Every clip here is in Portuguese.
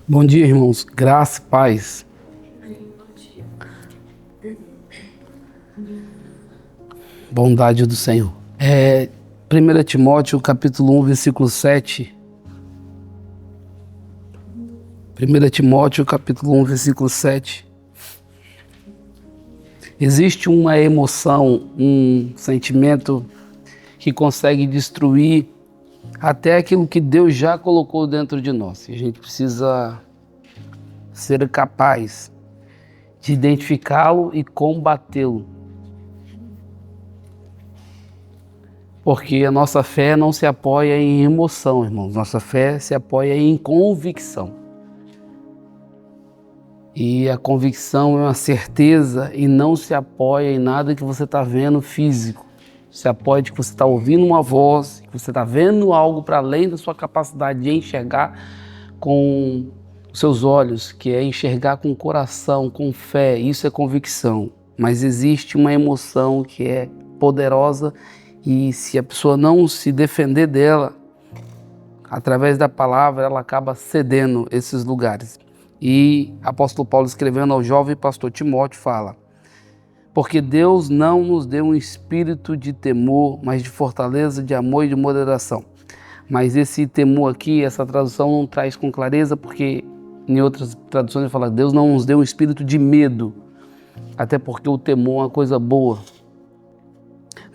Bom dia, irmãos. Graça e paz. Bondade do Senhor. 1 Timóteo, capítulo 1, versículo 7. 1 Timóteo, capítulo 1, versículo 7. Existe uma emoção, um sentimento que consegue destruir até aquilo que Deus já colocou dentro de nós. E a gente precisa ser capaz de identificá-lo e combatê-lo. Porque a nossa fé não se apoia em emoção, irmãos. Nossa fé se apoia em convicção. E a convicção é uma certeza e não se apoia em nada que você está vendo físico. Se apoia de que você está ouvindo uma voz, que você está vendo algo para além da sua capacidade de enxergar com os seus olhos, que é enxergar com o coração, com fé. Isso é convicção. Mas existe uma emoção que é poderosa e se a pessoa não se defender dela, através da palavra, ela acaba cedendo esses lugares. E apóstolo Paulo, escrevendo ao jovem pastor Timóteo, fala: porque Deus não nos deu um espírito de temor, mas de fortaleza, de amor e de moderação. Mas esse temor aqui, essa tradução não traz com clareza, porque em outras traduções ele fala: Deus não nos deu um espírito de medo, até porque o temor é uma coisa boa.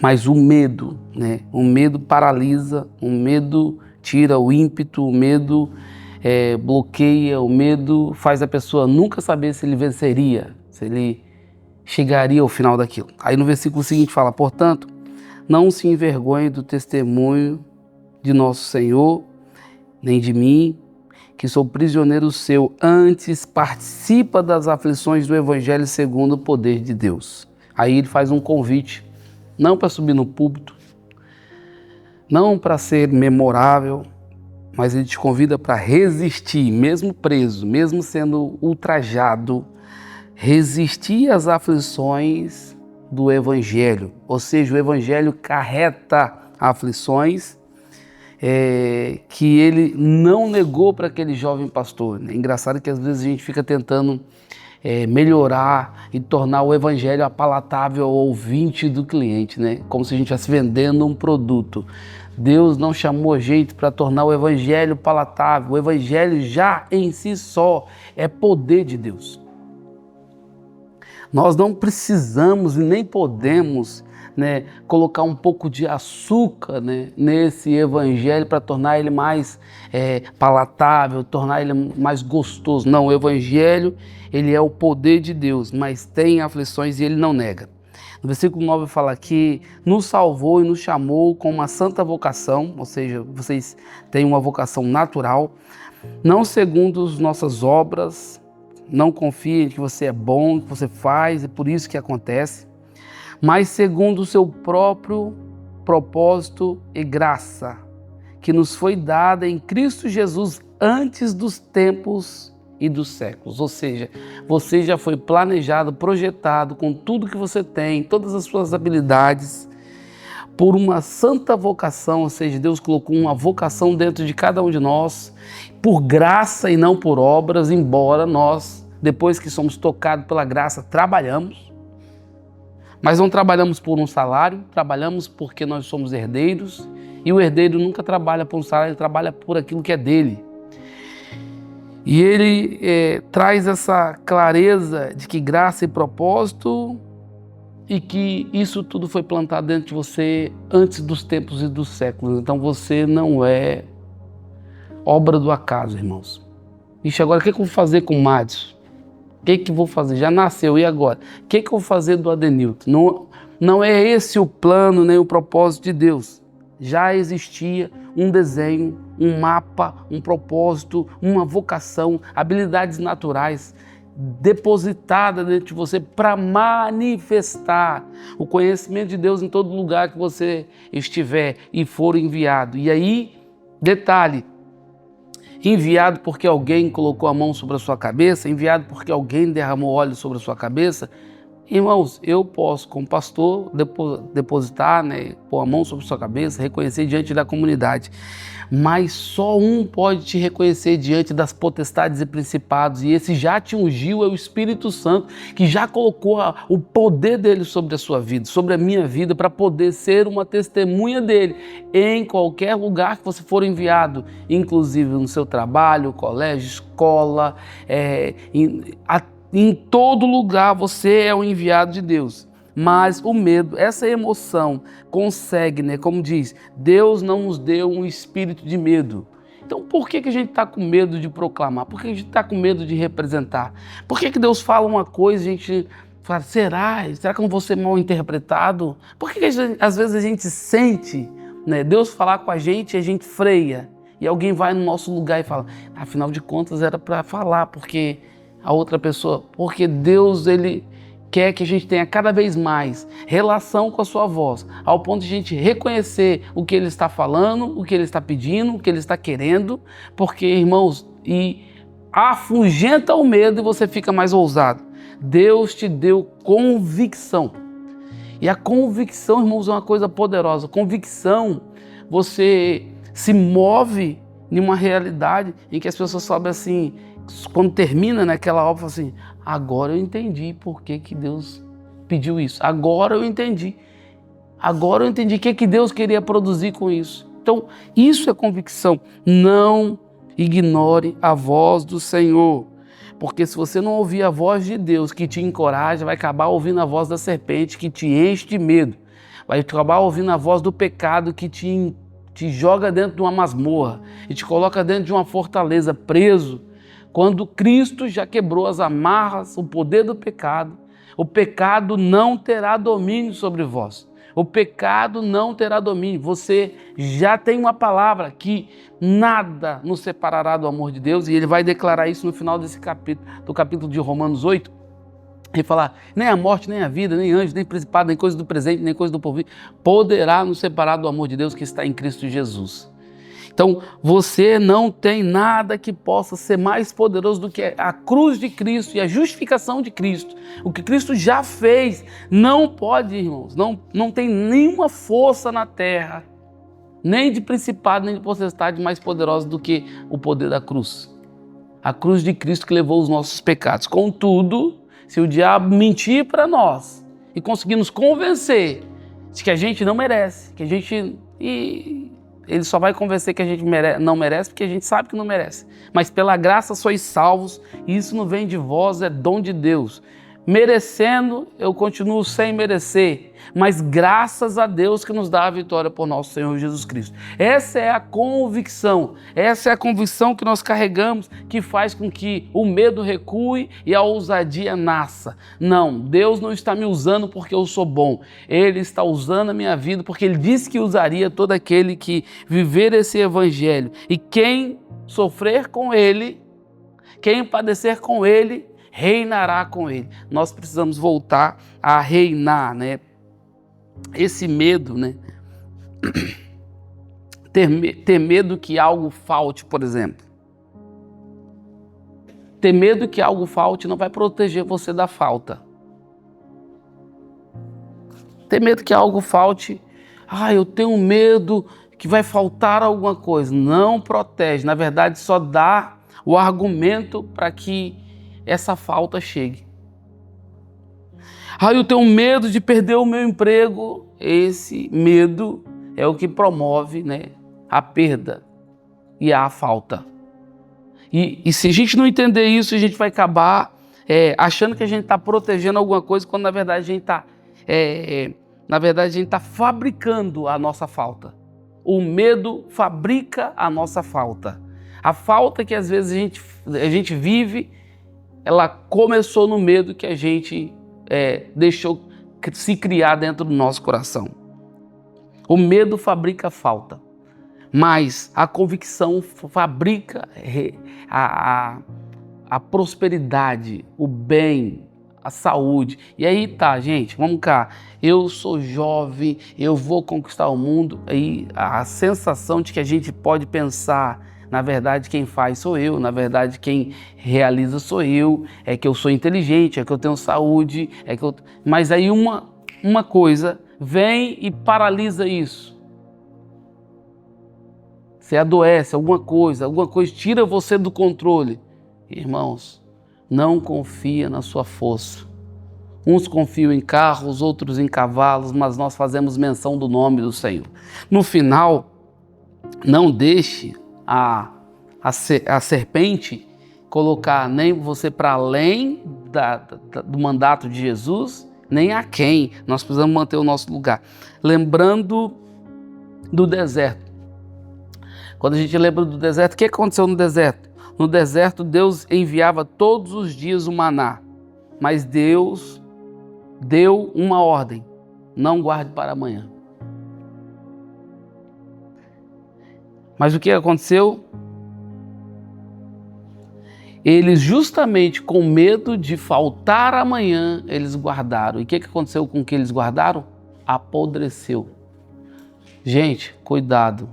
Mas o medo, né? O medo paralisa, o medo tira o ímpeto, o medo bloqueia, o medo faz a pessoa nunca saber se ele venceria, se ele chegaria ao final daquilo. Aí no versículo seguinte fala: portanto, não se envergonhe do testemunho de nosso Senhor, nem de mim, que sou prisioneiro seu, antes participa das aflições do Evangelho segundo o poder de Deus. Aí ele faz um convite, não para subir no púlpito, não para ser memorável, mas ele te convida para resistir, mesmo preso, mesmo sendo ultrajado, resistir às aflições do Evangelho. Ou seja, o Evangelho carreta aflições que ele não negou para aquele jovem pastor. É engraçado que às vezes a gente fica tentando melhorar e tornar o Evangelho apalatável ao ouvinte do cliente, né? Como se a gente estivesse vendendo um produto. Deus não chamou a gente para tornar o Evangelho palatável. O Evangelho já em si só é poder de Deus. Nós não precisamos e nem podemos, né, colocar um pouco de açúcar, né, nesse Evangelho para tornar ele mais palatável, tornar ele mais gostoso. Não, o Evangelho ele é o poder de Deus, mas tem aflições e ele não nega. No versículo 9 fala que nos salvou e nos chamou com uma santa vocação, ou seja, vocês têm uma vocação natural, não segundo as nossas obras. Não confie em que você é bom, que você faz, é por isso que acontece, mas segundo o seu próprio propósito e graça, que nos foi dada em Cristo Jesus antes dos tempos e dos séculos. Ou seja, você já foi planejado, projetado com tudo que você tem, todas as suas habilidades, por uma santa vocação, ou seja, Deus colocou uma vocação dentro de cada um de nós, por graça e não por obras, embora nós, depois que somos tocados pela graça, trabalhamos, mas não trabalhamos por um salário, trabalhamos porque nós somos herdeiros, e o herdeiro nunca trabalha por um salário, ele trabalha por aquilo que é dele. E ele traz essa clareza de que graça e propósito, e que isso tudo foi plantado dentro de você antes dos tempos e dos séculos. Então você não é obra do acaso, irmãos. Ixi, agora o que eu vou fazer com o Madison? O que eu vou fazer? Já nasceu, e agora? O que eu vou fazer do Adenilton? Não é esse o plano nem o propósito de Deus. Já existia um desenho, um mapa, um propósito, uma vocação, habilidades naturais depositada dentro de você para manifestar o conhecimento de Deus em todo lugar que você estiver e for enviado. E aí, detalhe, enviado porque alguém colocou a mão sobre a sua cabeça, enviado porque alguém derramou óleo sobre a sua cabeça, Irmãos, eu posso, como pastor, depositar, né, pôr a mão sobre sua cabeça, reconhecer diante da comunidade. Mas só um pode te reconhecer diante das potestades e principados, e esse já te ungiu é o Espírito Santo, que já colocou o poder dele sobre a sua vida, sobre a minha vida, para poder ser uma testemunha dele em qualquer lugar que você for enviado, inclusive no seu trabalho, colégio, escola, em todo lugar você é o enviado de Deus. Mas o medo, essa emoção consegue, né? Como diz, Deus não nos deu um espírito de medo. Então por que a gente está com medo de proclamar? Por que a gente está com medo de representar? Por que Deus fala uma coisa e a gente fala, será que eu não vou ser mal interpretado? Por que às vezes a gente sente, né, Deus falar com a gente e a gente freia? E alguém vai no nosso lugar e fala, afinal de contas era para falar, porque a outra pessoa, porque Deus, Ele quer que a gente tenha cada vez mais relação com a sua voz, ao ponto de a gente reconhecer o que Ele está falando, o que Ele está pedindo, o que Ele está querendo, porque, irmãos, e afugenta o medo e você fica mais ousado. Deus te deu convicção. E a convicção, irmãos, é uma coisa poderosa. Convicção, você se move em uma realidade em que as pessoas sabem assim, quando termina naquela obra, assim, agora eu entendi por que Deus pediu isso. Agora eu entendi. Agora eu entendi o que Deus queria produzir com isso. Então, isso é convicção. Não ignore a voz do Senhor. Porque se você não ouvir a voz de Deus que te encoraja, vai acabar ouvindo a voz da serpente que te enche de medo. Vai acabar ouvindo a voz do pecado que te joga dentro de uma masmorra e te coloca dentro de uma fortaleza preso. Quando Cristo já quebrou as amarras, o poder do pecado, o pecado não terá domínio sobre vós. O pecado não terá domínio. Você já tem uma palavra que nada nos separará do amor de Deus, e ele vai declarar isso no final desse capítulo, do capítulo de Romanos 8. Ele fala, nem a morte, nem a vida, nem anjo, nem principado, nem coisa do presente, nem coisa do porvir, poderá nos separar do amor de Deus que está em Cristo Jesus. Então, você não tem nada que possa ser mais poderoso do que a cruz de Cristo e a justificação de Cristo. O que Cristo já fez não pode, irmãos, não tem nenhuma força na terra, nem de principado, nem de potestade mais poderosa do que o poder da cruz. A cruz de Cristo que levou os nossos pecados. Contudo, se o diabo mentir para nós e conseguir nos convencer de que a gente não merece, que a gente... Ele só vai convencer que a gente não merece, porque a gente sabe que não merece. Mas pela graça sois salvos, e isso não vem de vós, é dom de Deus. Merecendo, eu continuo sem merecer, mas graças a Deus que nos dá a vitória por nosso Senhor Jesus Cristo. Essa é a convicção que nós carregamos, que faz com que o medo recue e a ousadia nasça. Não, Deus não está me usando porque eu sou bom, Ele está usando a minha vida porque Ele disse que usaria todo aquele que viver esse evangelho. E quem sofrer com Ele, quem padecer com Ele, reinará com Ele. Nós precisamos voltar a reinar, né? Esse medo, né? Ter medo que algo falte, por exemplo. Ter medo que algo falte não vai proteger você da falta. Ter medo que algo falte, eu tenho medo que vai faltar alguma coisa. Não protege, na verdade só dá o argumento para que essa falta chegue. Eu tenho medo de perder o meu emprego. Esse medo é o que promove, né, a perda e a falta. E se a gente não entender isso, a gente vai acabar achando que a gente está protegendo alguma coisa, quando na verdade a gente está fabricando a nossa falta. O medo fabrica a nossa falta. A falta que às vezes a gente vive, ela começou no medo que a gente deixou se criar dentro do nosso coração. O medo fabrica falta, mas a convicção fabrica a prosperidade, o bem, a saúde. E aí tá, gente, vamos cá. Eu sou jovem, eu vou conquistar o mundo. Aí a sensação de que a gente pode pensar Na verdade, quem faz sou eu. Na verdade, quem realiza sou eu. É que eu sou inteligente, é que eu tenho saúde, é que eu... Mas aí uma coisa vem e paralisa isso. Você adoece, alguma coisa tira você do controle. Irmãos, não confia na sua força. Uns confiam em carros, outros em cavalos, mas nós fazemos menção do nome do Senhor. No final, não deixe a serpente colocar nem você para além do mandato de Jesus, nem a quem. Nós precisamos manter o nosso lugar. Lembrando do deserto. Quando a gente lembra do deserto, o que aconteceu no deserto? No deserto, Deus enviava todos os dias o maná, mas Deus deu uma ordem: não guarde para amanhã. Mas o que aconteceu? Eles, justamente com medo de faltar amanhã, eles guardaram. E o que aconteceu com o que eles guardaram? Apodreceu. Gente, cuidado.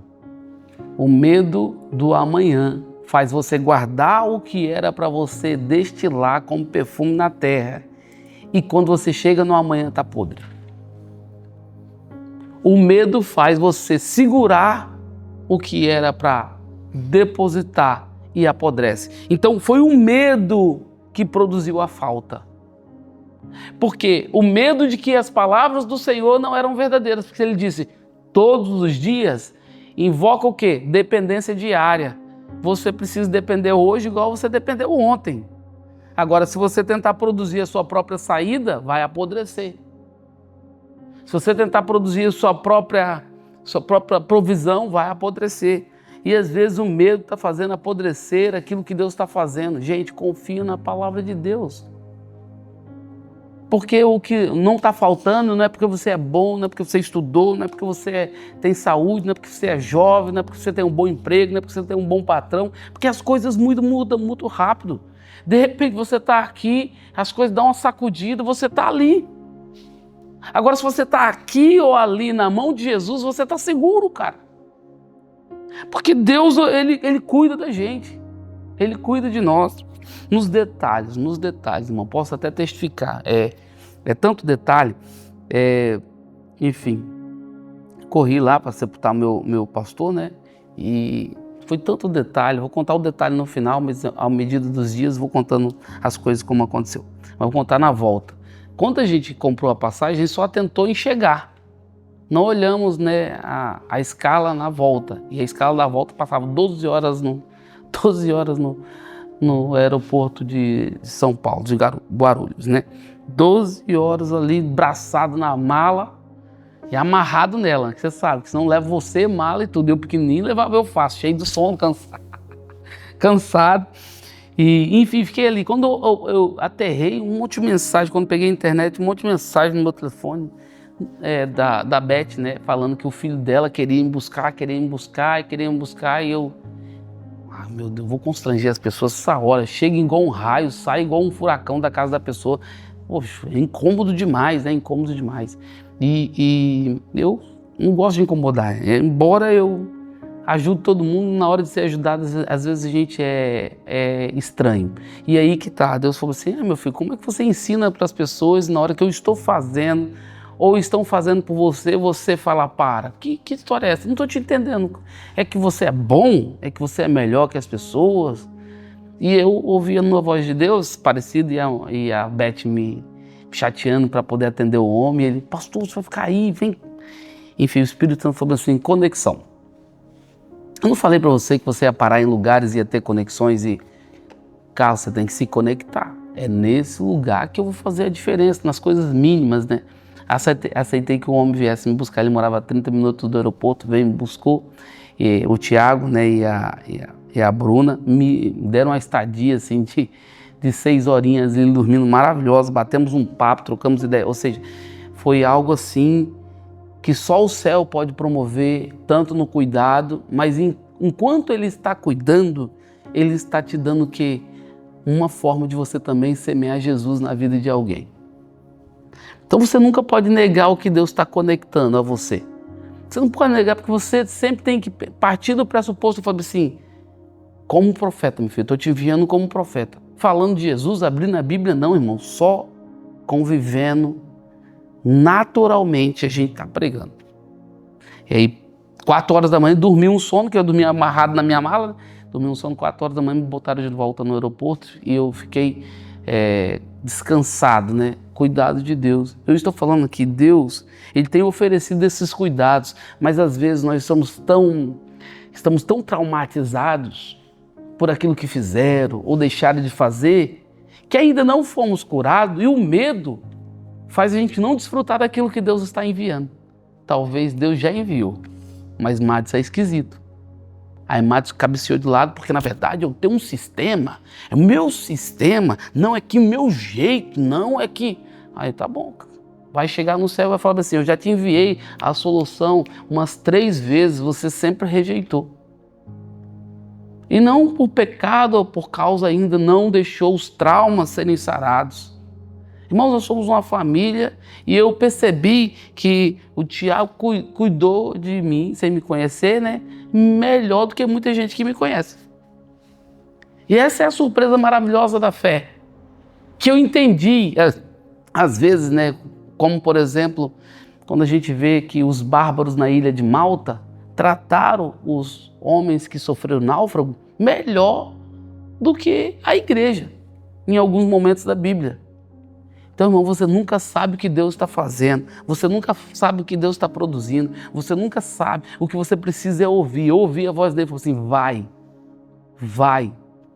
O medo do amanhã faz você guardar o que era para você destilar como perfume na terra. E quando você chega no amanhã, está podre. O medo faz você segurar o que era para depositar e apodrece. Então foi o medo que produziu a falta. Porque o medo de que as palavras do Senhor não eram verdadeiras. Porque ele disse, todos os dias, invoca o quê? Dependência diária. Você precisa depender hoje igual você dependeu ontem. Agora, se você tentar produzir a sua própria saída, vai apodrecer. Se você tentar produzir a sua própria provisão, vai apodrecer. E às vezes o medo está fazendo apodrecer aquilo que Deus está fazendo. Gente, confia na palavra de Deus. Porque o que não está faltando não é porque você é bom, não é porque você estudou, não é porque você tem saúde, não é porque você é jovem, não é porque você tem um bom emprego, não é porque você tem um bom patrão, porque as coisas mudam muito rápido. De repente você está aqui, as coisas dão uma sacudida, você está ali. Agora, se você está aqui ou ali na mão de Jesus, você está seguro, cara. Porque Deus, ele cuida da gente. Ele cuida de nós. Nos detalhes, irmão. Posso até testificar. É tanto detalhe. Enfim, corri lá para sepultar meu pastor, né? E foi tanto detalhe. Vou contar o detalhe no final, mas à medida dos dias vou contando as coisas como aconteceu. Mas vou contar na volta. Quando a gente comprou a passagem, a gente só atentou em chegar. Não olhamos, né, a escala na volta. E a escala da volta passava 12 horas no aeroporto de São Paulo, de Guarulhos, né? 12 horas ali, braçado na mala e amarrado nela. Você sabe que senão leva você, mala e tudo. Eu pequenininho levava eu fácil, cheio de sono, cansado. E, enfim, fiquei ali. Quando eu aterrei, um monte de mensagem, quando peguei a internet, um monte de mensagem no meu telefone, da Beth, né, falando que o filho dela queria me buscar, e eu, meu Deus, vou constranger as pessoas essa hora, chega igual um raio, sai igual um furacão da casa da pessoa. Poxa, é incômodo demais, né, incômodo demais. E eu não gosto de incomodar, embora eu ajude todo mundo, na hora de ser ajudado, às vezes a gente é estranho. E aí que tá, Deus falou assim, meu filho, como é que você ensina para as pessoas na hora que eu estou fazendo, ou estão fazendo por você, você fala, para. Que história é essa? Não estou te entendendo. É que você é bom? É que você é melhor que as pessoas? E eu ouvia uma voz de Deus parecida, e a Beth me chateando para poder atender o homem. Ele, pastor, você vai ficar aí, vem. Enfim, o Espírito Santo falou assim, conexão. Eu não falei para você que você ia parar em lugares e ia ter conexões e, cara, você tem que se conectar. É nesse lugar que eu vou fazer a diferença, nas coisas mínimas, né? Aceitei que o homem viesse me buscar, ele morava a 30 minutos do aeroporto, veio, me buscou, e o Tiago, né, e a Bruna me deram uma estadia assim, de 6 horinhas, ele dormindo maravilhosa, batemos um papo, trocamos ideia, ou seja, foi algo assim que só o céu pode promover, tanto no cuidado, mas enquanto ele está cuidando, ele está te dando o quê? Uma forma de você também semear Jesus na vida de alguém. Então você nunca pode negar o que Deus está conectando a você. Você não pode negar porque você sempre tem que partir do pressuposto e falar assim, como profeta, meu filho. Estou te enviando como profeta. Falando de Jesus, abrindo a Bíblia, não, irmão. Só convivendo naturalmente a gente está pregando. E aí, 4 horas da manhã, dormi um sono, que eu dormi amarrado na minha mala, né? Dormi um sono, 4 horas da manhã, me botaram de volta no aeroporto e eu fiquei descansado, né? Cuidado de Deus. Eu estou falando aqui, Deus, Ele tem oferecido esses cuidados, mas às vezes nós estamos tão traumatizados por aquilo que fizeram ou deixaram de fazer, que ainda não fomos curados e o medo faz a gente não desfrutar daquilo que Deus está enviando. Talvez Deus já enviou, mas Madison é esquisito. Aí Madison cabeceou de lado, porque na verdade eu tenho um sistema, é o meu sistema, não é que o meu jeito, não é que... Aí tá bom, vai chegar no céu e vai falar assim, eu já te enviei a solução umas 3 vezes, você sempre rejeitou. E não por pecado ou por causa ainda não deixou os traumas serem sarados. Irmãos, nós somos uma família e eu percebi que o Tiago cuidou de mim, sem me conhecer, né? Melhor do que muita gente que me conhece. E essa é a surpresa maravilhosa da fé. Que eu entendi, às vezes, né? Como, por exemplo, quando a gente vê que os bárbaros na ilha de Malta trataram os homens que sofreram náufrago melhor do que a igreja, em alguns momentos da Bíblia. Então, irmão, você nunca sabe o que Deus está fazendo, você nunca sabe o que Deus está produzindo, você nunca sabe, o que você precisa é ouvir. Eu ouvi a voz dele e falei assim, vai.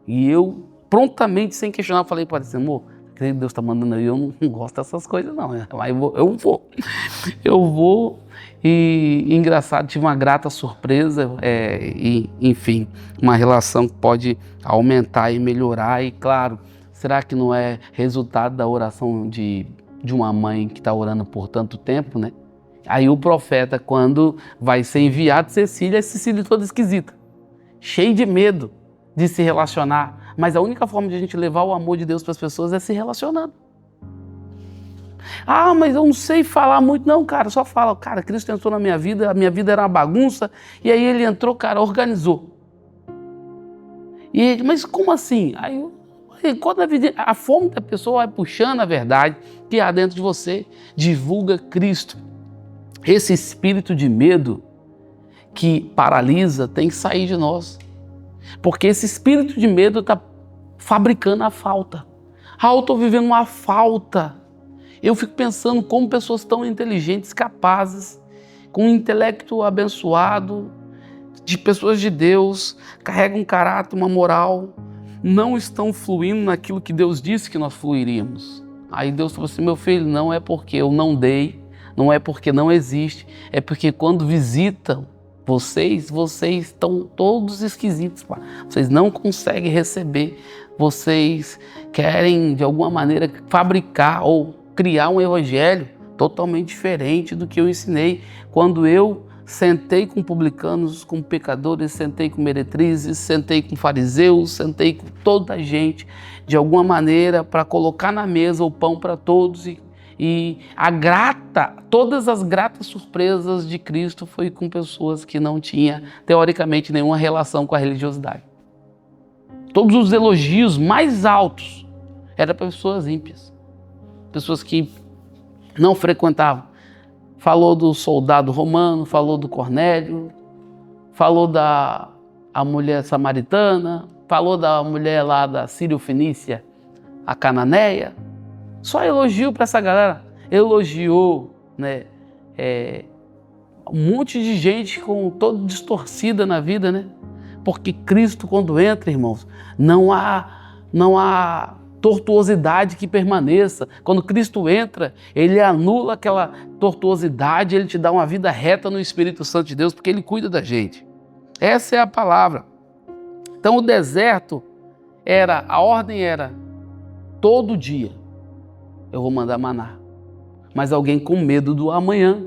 E eu, prontamente, sem questionar, falei para ele assim, amor, que Deus está mandando aí, eu não gosto dessas coisas não, mas eu vou. E engraçado, tive uma grata surpresa, e, enfim, uma relação que pode aumentar e melhorar, e claro, será que não é resultado da oração de uma mãe que está orando por tanto tempo, né? Aí o profeta, quando vai ser enviado, Cecília toda esquisita, cheia de medo de se relacionar, mas a única forma de a gente levar o amor de Deus para as pessoas é se relacionando. Ah, mas eu não sei falar muito. Não, cara, só fala. Cara, Cristo entrou na minha vida, a minha vida era uma bagunça, e aí ele entrou, cara, organizou. E ele, mas como assim? Aí, quando a fome da pessoa vai puxando a verdade que há dentro de você, divulga Cristo. Esse espírito de medo que paralisa tem que sair de nós. Porque esse espírito de medo está fabricando a falta. Ah, eu estou vivendo uma falta. Eu fico pensando como pessoas tão inteligentes, capazes, com um intelecto abençoado, de pessoas de Deus, carregam um caráter, uma moral, não estão fluindo naquilo que Deus disse que nós fluiríamos. Aí Deus falou assim, meu filho, não é porque eu não dei, não é porque não existe, é porque quando visitam vocês estão todos esquisitos, pá. Vocês não conseguem receber, vocês querem de alguma maneira fabricar ou criar um evangelho totalmente diferente do que eu ensinei. Quando eu sentei com publicanos, com pecadores, sentei com meretrizes, sentei com fariseus, sentei com toda a gente, de alguma maneira, para colocar na mesa o pão para todos. E todas as gratas surpresas de Cristo foi com pessoas que não tinham, teoricamente, nenhuma relação com a religiosidade. Todos os elogios mais altos eram para pessoas ímpias. Pessoas que não frequentavam. Falou do soldado romano, falou do Cornélio, falou da mulher samaritana, falou da mulher lá da Sírio-Fenícia, a cananeia. Só elogio para essa galera. Elogiou, né, um monte de gente com toda distorcida na vida, né? Porque Cristo, quando entra, irmãos, não há tortuosidade que permaneça. Quando Cristo entra, Ele anula aquela tortuosidade, Ele te dá uma vida reta no Espírito Santo de Deus, porque Ele cuida da gente. Essa é a palavra. Então o deserto a ordem era, todo dia eu vou mandar maná. Mas alguém com medo do amanhã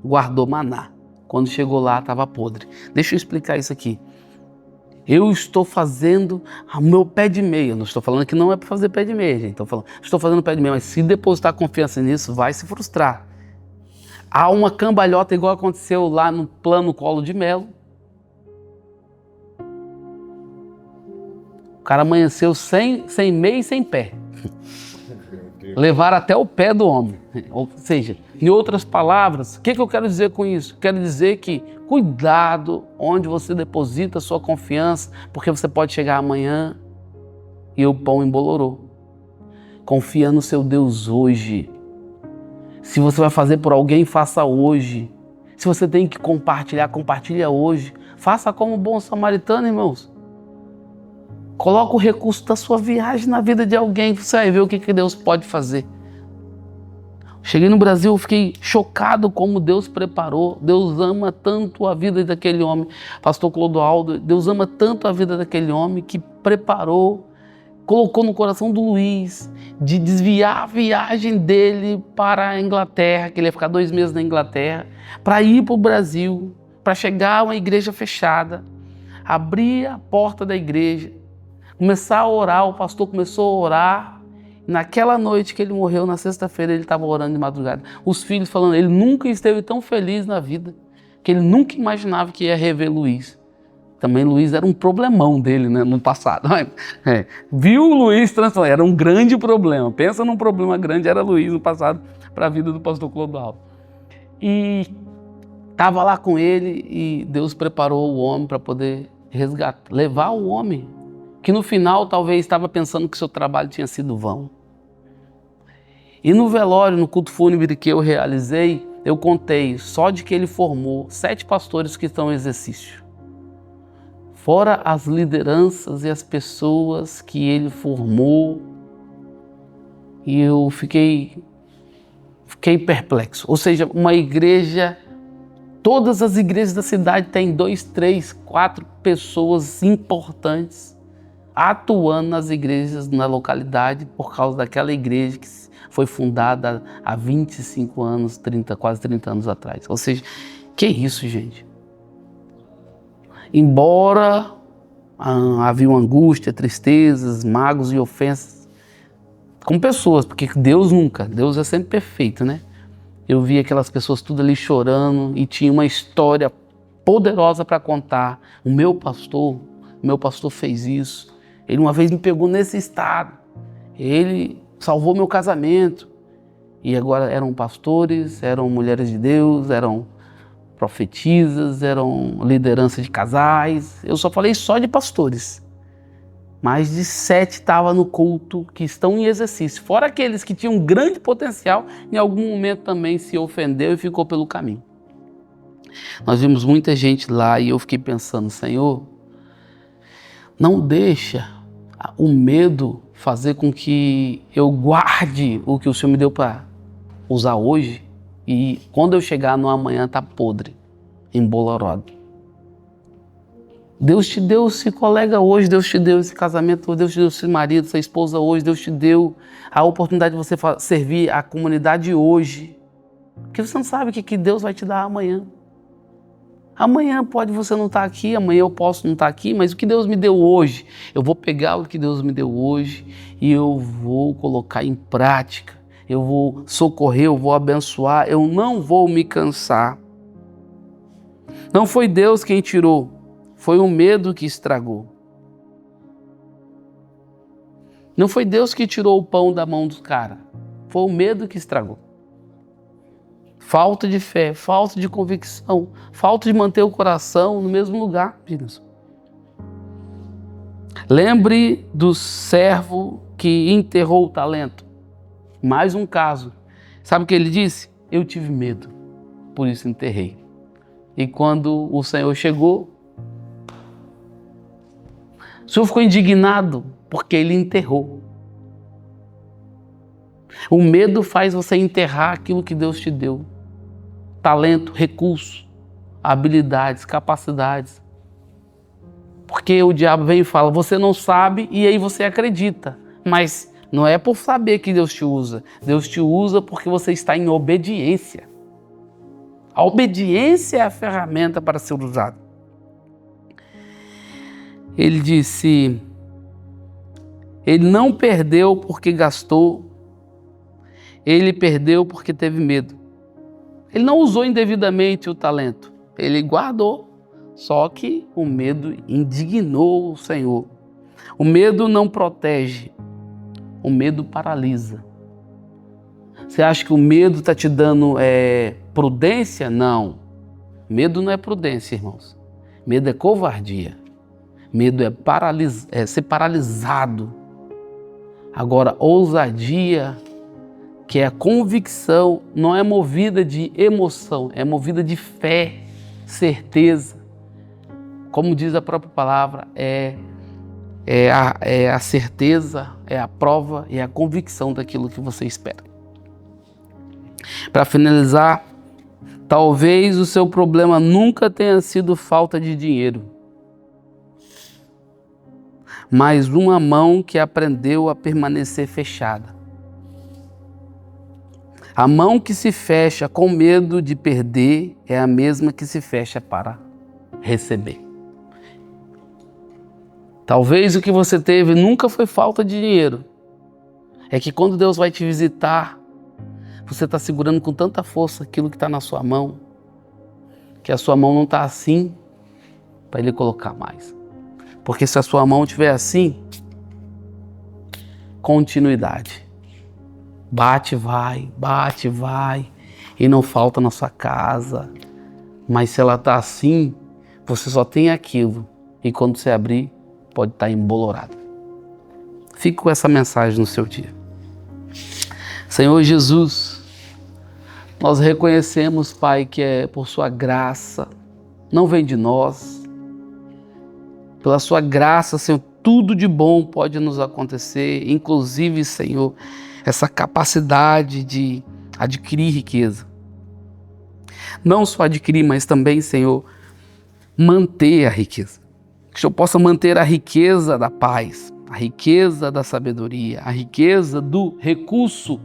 guardou maná. Quando chegou lá, estava podre. Deixa eu explicar isso aqui. Eu estou fazendo o meu pé de meia. Não estou falando que não é para fazer pé de meia, gente. Estou fazendo pé de meia, mas se depositar confiança nisso, vai se frustrar. Há uma cambalhota igual aconteceu lá no Plano Collor de Mello. cara amanheceu sem meia e sem pé. Levaram até o pé do homem. Ou seja, em outras palavras, o que eu quero dizer com isso? Quero dizer que cuidado onde você deposita a sua confiança, porque você pode chegar amanhã e o pão embolorou. Confia no seu Deus hoje. Se você vai fazer por alguém, faça hoje. Se você tem que compartilhar, compartilha hoje. Faça como bom samaritano, irmãos. Coloca o recurso da sua viagem na vida de alguém, você vai ver o que Deus pode fazer. Cheguei no Brasil, eu fiquei chocado como Deus preparou. Deus ama tanto a vida daquele homem. Pastor Clodoaldo, Deus ama tanto a vida daquele homem que preparou, colocou no coração do Luiz de desviar a viagem dele para a Inglaterra, que ele ia ficar 2 meses na Inglaterra, para ir para o Brasil, para chegar a uma igreja fechada, abrir a porta da igreja, começar a orar. O pastor começou a orar. Naquela noite que ele morreu, na sexta-feira, ele estava orando de madrugada. Os filhos falando, ele nunca esteve tão feliz na vida, que ele nunca imaginava que ia rever Luiz. Também Luiz era um problemão dele, né, no passado. Viu o Luiz transformar, era um grande problema. Pensa num problema grande, era Luiz no passado para a vida do pastor Clodoaldo. E estava lá com ele e Deus preparou o homem para poder resgatar, levar o homem, que no final talvez estava pensando que seu trabalho tinha sido vão. E no velório, no culto fúnebre que eu realizei, eu contei só de que ele formou 7 pastores que estão em exercício. Fora as lideranças e as pessoas que ele formou, e eu fiquei perplexo. Ou seja, uma igreja, todas as igrejas da cidade têm 2, 3, 4 pessoas importantes atuando nas igrejas na localidade por causa daquela igreja que foi fundada há 25 anos, quase 30 anos atrás. Ou seja, que isso, gente? Embora havia angústia, tristezas, magos e ofensas com pessoas, porque Deus é sempre perfeito, né? Eu vi aquelas pessoas tudo ali chorando e tinha uma história poderosa para contar. O meu pastor fez isso. Ele uma vez me pegou nesse estado. Ele salvou meu casamento. E agora eram pastores, eram mulheres de Deus, eram profetisas, eram liderança de casais. Eu só falei só de pastores. Mais de 7 estavam no culto, que estão em exercício. Fora aqueles que tinham grande potencial, em algum momento também se ofendeu e ficou pelo caminho. Nós vimos muita gente lá e eu fiquei pensando, Senhor, não deixa o medo fazer com que eu guarde o que o Senhor me deu para usar hoje e quando eu chegar no amanhã tá podre, embolorado. Deus te deu esse colega hoje, Deus te deu esse casamento hoje, Deus te deu esse marido, essa esposa hoje, Deus te deu a oportunidade de você servir a comunidade hoje. Porque você não sabe o que Deus vai te dar amanhã. Amanhã pode você não estar aqui, amanhã eu posso não estar aqui, mas o que Deus me deu hoje, eu vou pegar o que Deus me deu hoje e eu vou colocar em prática. Eu vou socorrer, eu vou abençoar, eu não vou me cansar. Não foi Deus quem tirou, foi o medo que estragou. Não foi Deus que tirou o pão da mão do cara, foi o medo que estragou. Falta de fé, falta de convicção, falta de manter o coração no mesmo lugar, filhos. Lembre do servo que enterrou o talento. Mais um caso. Sabe o que ele disse? Eu tive medo, por isso enterrei. E quando o Senhor chegou, o Senhor ficou indignado porque ele enterrou. O medo faz você enterrar aquilo que Deus te deu. Talento, recurso, habilidades, capacidades. Porque o diabo vem e fala, você não sabe e aí você acredita. Mas não é por saber que Deus te usa. Deus te usa porque você está em obediência. A obediência é a ferramenta para ser usada. Ele disse, ele não perdeu porque gastou, ele perdeu porque teve medo. Ele não usou indevidamente o talento, ele guardou, só que o medo indignou o Senhor. O medo não protege, o medo paralisa. Você acha que o medo está te dando prudência? Não. Medo não é prudência, irmãos. Medo é covardia. Medo é ser paralisado. Agora, ousadia, que é a convicção, não é movida de emoção, é movida de fé, certeza. Como diz a própria palavra, é a certeza, é a prova e é a convicção daquilo que você espera. Para finalizar, talvez o seu problema nunca tenha sido falta de dinheiro, mas uma mão que aprendeu a permanecer fechada. A mão que se fecha com medo de perder é a mesma que se fecha para receber. Talvez o que você teve nunca foi falta de dinheiro. É que quando Deus vai te visitar, você está segurando com tanta força aquilo que está na sua mão, que a sua mão não está assim para Ele colocar mais. Porque se a sua mão estiver assim, continuidade. Bate, vai, e não falta na sua casa. Mas se ela está assim, você só tem aquilo. E quando você abrir, pode estar embolorado. Fique com essa mensagem no seu dia. Senhor Jesus, nós reconhecemos, Pai, que é por sua graça, não vem de nós. Pela sua graça, Senhor, tudo de bom pode nos acontecer, inclusive, Senhor, essa capacidade de adquirir riqueza. Não só adquirir, mas também, Senhor, manter a riqueza. Que o Senhor possa manter a riqueza da paz, a riqueza da sabedoria, a riqueza do recurso.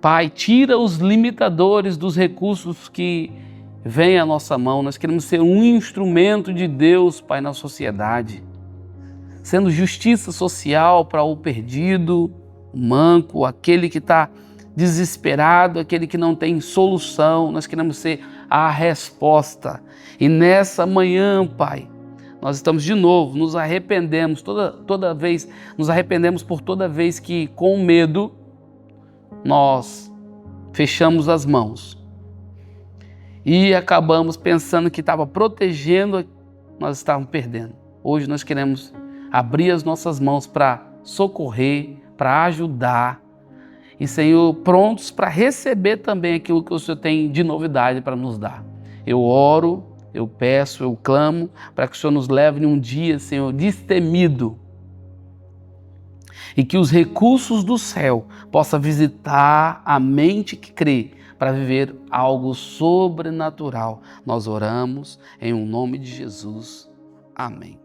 Pai, tira os limitadores dos recursos que vêm à nossa mão. Nós queremos ser um instrumento de Deus, Pai, na sociedade. Sendo justiça social para o perdido, o manco, aquele que está desesperado, aquele que não tem solução. Nós queremos ser a resposta. E nessa manhã, Pai, nós estamos de novo, nos arrependemos toda vez, nos arrependemos por toda vez que com medo nós fechamos as mãos e acabamos pensando que estava protegendo, nós estávamos perdendo. Hoje nós queremos abrir as nossas mãos para socorrer, para ajudar e, Senhor, prontos para receber também aquilo que o Senhor tem de novidade para nos dar. Eu oro, eu peço, eu clamo para que o Senhor nos leve num dia, Senhor, destemido e que os recursos do céu possam visitar a mente que crê para viver algo sobrenatural. Nós oramos em nome de Jesus. Amém.